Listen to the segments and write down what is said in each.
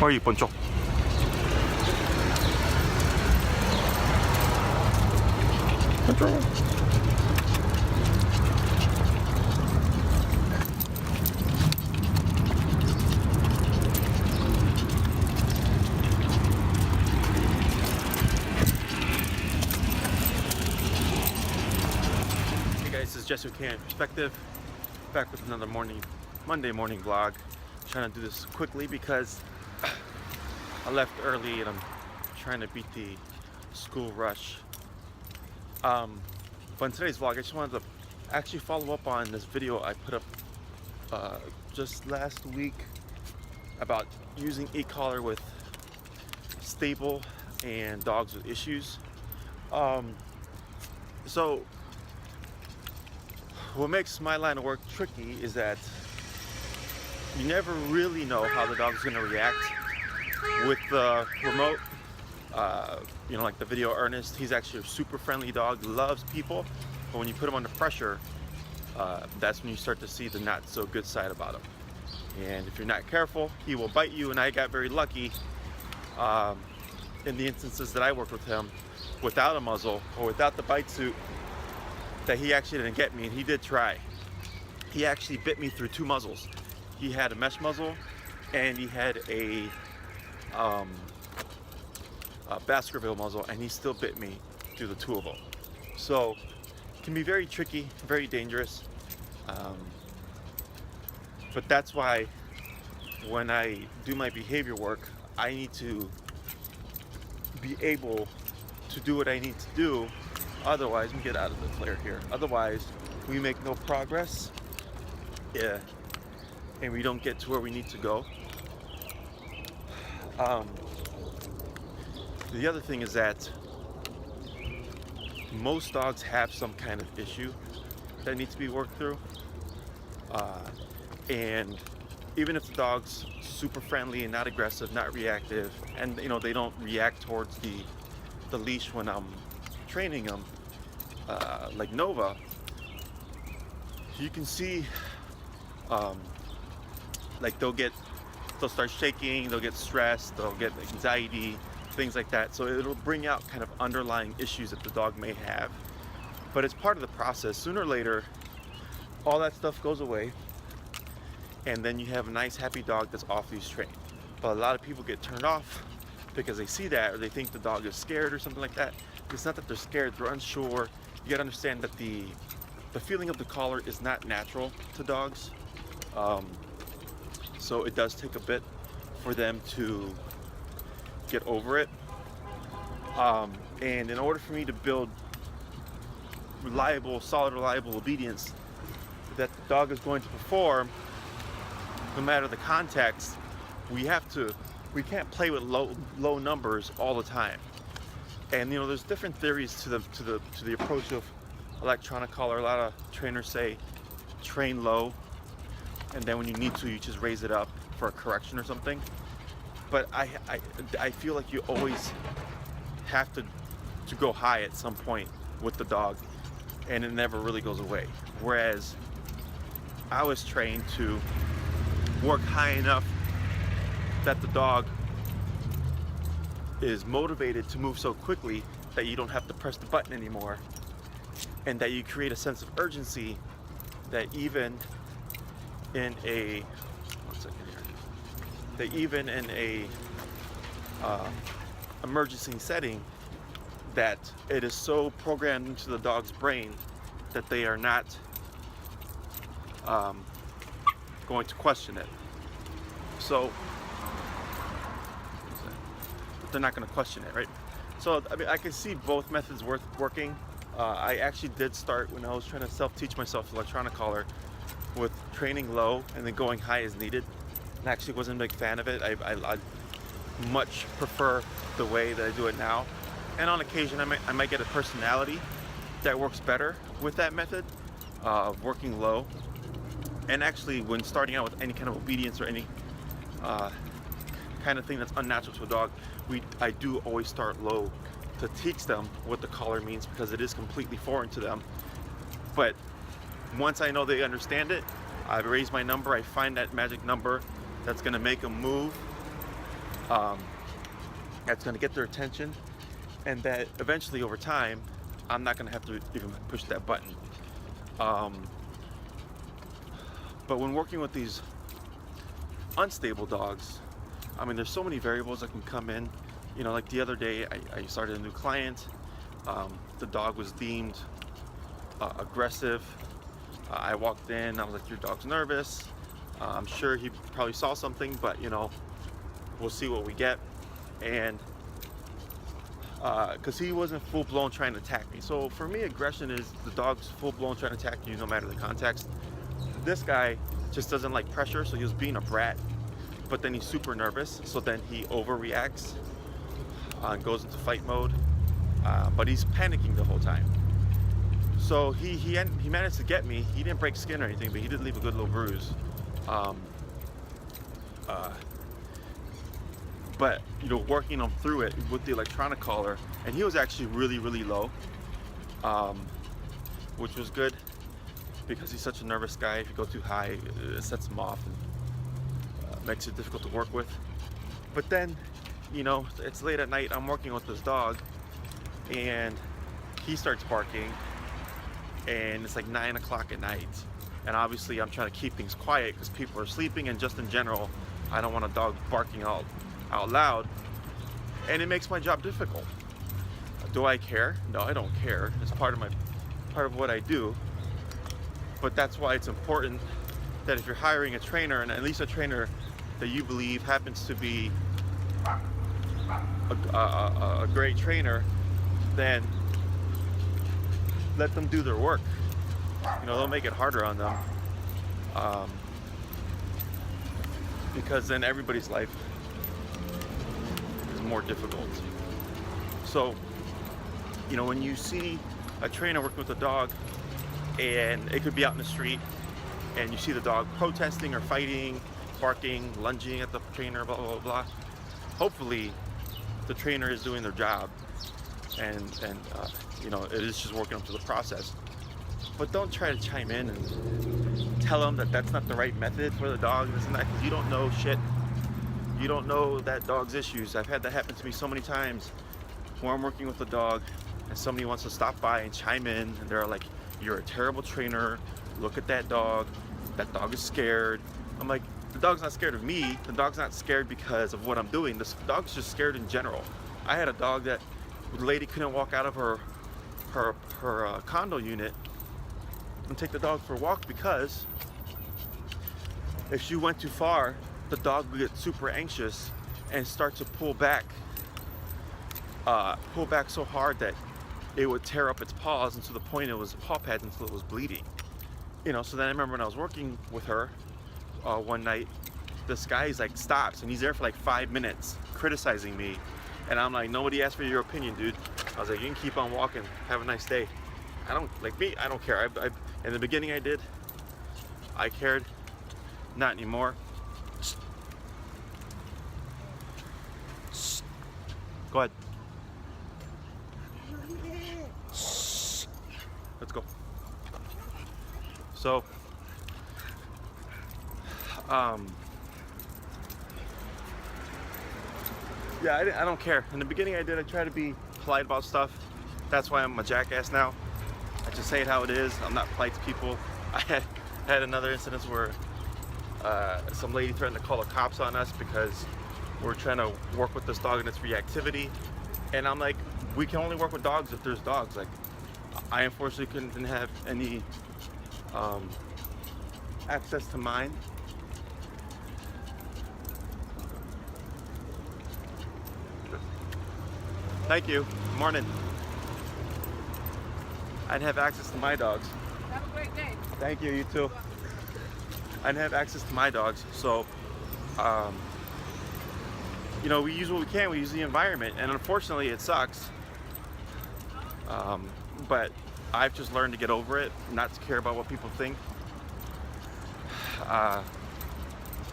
How are you, Poncho? Poncho. Hey guys, this is Jesse with Canine Perspective, back with another Monday morning vlog. I'm trying to do this quickly because I left early and I'm trying to beat the school rush. But in today's vlog, I just wanted to actually follow up on this video I put up just last week about using e-collar with stable and dogs with issues. So what makes my line of work tricky is that you never really know how the dog's going to react with the remote. You know, like the video Ernest, he's actually a super friendly dog, loves people, but when you put him under pressure, that's when you start to see the not so good side about him. And if you're not careful, he will bite you. And I got very lucky in the instances that I worked with him without a muzzle or without the bite suit, that he actually didn't get me, and he did try. He actually bit me through two muzzles. He had a mesh muzzle and he had a Baskerville muzzle, and he still bit me through the two of them. So it can be very tricky, very dangerous. But that's why when I do my behavior work, I need to be able to do what I need to do. Otherwise, let me get out of the flare here. Otherwise, we make no progress. Yeah. And we don't get to where we need to go. The other thing is that most dogs have some kind of issue that needs to be worked through. And even if the dog's super friendly and not aggressive, not reactive, and you know they don't react towards the leash when I'm training them, like Nova, you can see like they'll start shaking, they'll get stressed, they'll get anxiety, things like that. So it'll bring out kind of underlying issues that the dog may have. But it's part of the process. Sooner or later, all that stuff goes away, and then you have a nice, happy dog that's off leash trained. But a lot of people get turned off because they see that, or they think the dog is scared or something like that. It's not that they're scared, they're unsure. You gotta understand that the feeling of the collar is not natural to dogs. So it does take a bit for them to get over it. And in order for me to build solid, reliable obedience that the dog is going to perform, no matter the context, we can't play with low numbers all the time. And you know, there's different theories to the approach of electronic collar. A lot of trainers say train low, and then when you need to, you just raise it up for a correction or something. But I feel like you always have to go high at some point with the dog, and it never really goes away. Whereas I was trained to work high enough that the dog is motivated to move so quickly that you don't have to press the button anymore, and that you create a sense of urgency that even in a emergency setting, that it is so programmed into the dog's brain that they are not going to question it. So they're not going to question it, right? So I mean, I can see both methods working. I actually did start, when I was trying to self-teach myself electronic collar, with training low and then going high as needed. And I actually wasn't a big fan of it. I much prefer the way that I do it now. And on occasion, I might get a personality that works better with that method of working low. And actually, when starting out with any kind of obedience or any kind of thing that's unnatural to a dog, I do always start low to teach them what the collar means, because it is completely foreign to them. But once I know they understand it, I raise my number, I find that magic number that's going to make them move um, that's going to get their attention, and that eventually over time I'm not going to have to even push that button. But when working with these unstable dogs, I mean, there's so many variables that can come in. You know, like the other day I started a new client. The dog was deemed aggressive. I walked in, I was like, your dog's nervous. I'm sure he probably saw something, but you know, we'll see what we get. And because he wasn't full-blown trying to attack me. So for me, aggression is the dog's full-blown trying to attack you no matter the context. This guy just doesn't like pressure, so he was being a brat, but then he's super nervous, so then he overreacts and goes into fight mode, but he's panicking the whole time. So he managed to get me. He didn't break skin or anything, but he did leave a good little bruise. But you know, working him through it with the electronic collar, and he was actually really low, which was good because he's such a nervous guy. If you go too high, it sets him off and makes it difficult to work with. But then, you know, it's late at night, I'm working with this dog, and he starts barking, and it's like 9 o'clock at night, and obviously I'm trying to keep things quiet because people are sleeping, and just in general, I don't want a dog barking out loud, and it makes my job difficult. Do I care? No, I don't care. It's part of what I do. But that's why it's important that if you're hiring a trainer, and at least a trainer that you believe happens to be a great trainer, then let them do their work. You know, don't make it harder on them, because then everybody's life is more difficult. So, you know, when you see a trainer working with a dog, and it could be out in the street, and you see the dog protesting or fighting, barking, lunging at the trainer, blah blah blah, hopefully the trainer is doing their job, and you know, it is just working up to the process. But don't try to chime in and tell them that that's not the right method for the dog, this and that, because you don't know shit. You don't know that dog's issues. I've had that happen to me so many times where I'm working with a dog and somebody wants to stop by and chime in, and they're like, you're a terrible trainer, look at that dog is scared. I'm like, the dog's not scared of me, the dog's not scared because of what I'm doing, the dog's just scared in general. I had a dog that the lady couldn't walk out of her condo unit and take the dog for a walk, because if she went too far, the dog would get super anxious and start to pull back so hard that it would tear up its paws, and to the point it was paw pads until it was bleeding. You know, so then I remember when I was working with her one night, this guy's like stops, and he's there for like 5 minutes criticizing me, and I'm like, nobody asked for your opinion, dude. I was like, you can keep on walking, have a nice day. I don't, like me, I don't care. In the beginning I did, I cared, not anymore. Go ahead. Let's go. So, yeah, I don't care. In the beginning I tried to be polite about stuff. That's why I'm a jackass now. I just say it how it is. I'm not polite to people. I had another incident where some lady threatened to call the cops on us because we're trying to work with this dog and its reactivity. And I'm like, we can only work with dogs if there's dogs. Like, I unfortunately didn't have any access to mine. Thank you. Good morning. I didn't have access to my dogs. Have a great day. Thank you, you too. I didn't have access to my dogs, so you know, we use what we can. We use the environment, and unfortunately it sucks, but I've just learned to get over it, not to care about what people think.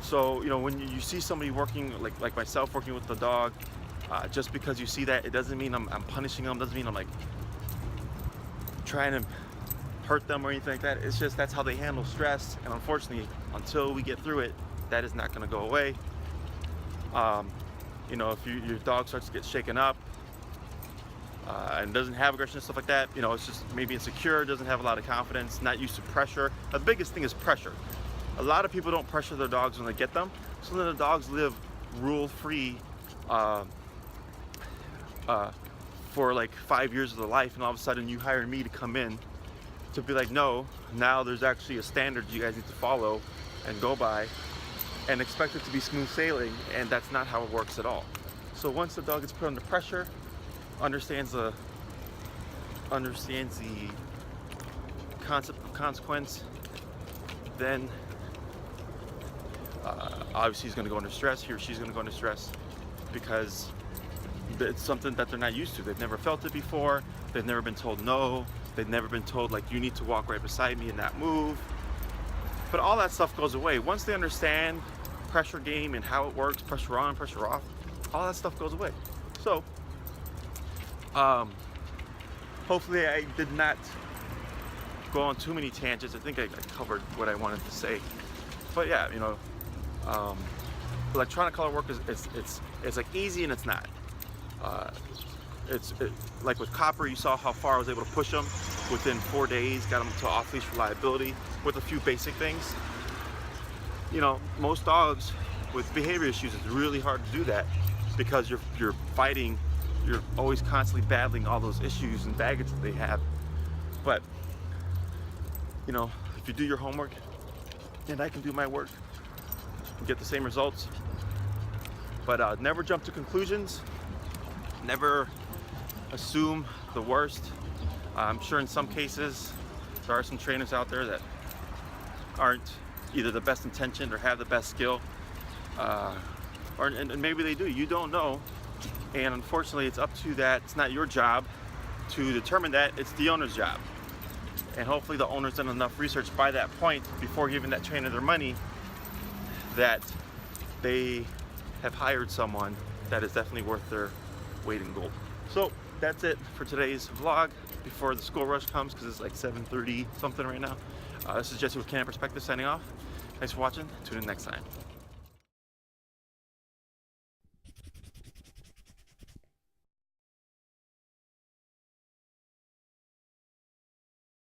So, you know, when you see somebody working like myself working with the dog, just because you see that, it doesn't mean I'm punishing them, doesn't mean I'm like trying to hurt them or anything like that. It's just that's how they handle stress, and unfortunately, until we get through it, that is not going to go away. You know, if your dog starts to get shaken up and doesn't have aggression and stuff like that, you know, it's just maybe insecure, doesn't have a lot of confidence, not used to pressure. The biggest thing is pressure. A lot of people don't pressure their dogs when they get them, so then the dogs live rule-free for like 5 years of their life, and all of a sudden you hire me to come in to be like, no, now there's actually a standard you guys need to follow and go by, and expect it to be smooth sailing, and that's not how it works at all. So once the dog gets put under pressure, understands the concept of consequence, then obviously he's going to go under stress, he or she's going to go under stress, because it's something that they're not used to. They've never felt it before, they've never been told no, they've never been told like you need to walk right beside me and not move. But all that stuff goes away. Once they understand pressure game and how it works, pressure on, pressure off, all that stuff goes away. So hopefully I did not go on too many tangents. I think I covered what I wanted to say. But yeah, you know, electronic color work it's like easy and it's not. Like with copper, you saw how far I was able to push them within 4 days, got them to off-leash reliability with a few basic things. You know, most dogs with behavior issues, it's really hard to do that because you're fighting, you're always constantly battling all those issues and baggage that they have. But you know, if you do your homework and I can do my work and get the same results, but never jump to conclusions, never assume the worst. I'm sure in some cases there are some trainers out there that aren't either the best intentioned or have the best skill, and maybe they do, you don't know, and unfortunately it's up to that. It's not your job to determine that, it's the owner's job, and hopefully the owner's done enough research by that point before giving that trainer their money that they have hired someone that is definitely worth their weight in gold. So that's it for today's vlog before the school rush comes, because it's like 7:30 something right now. This is Jesse with Canine Perspective signing off. Thanks for watching. Tune in next time.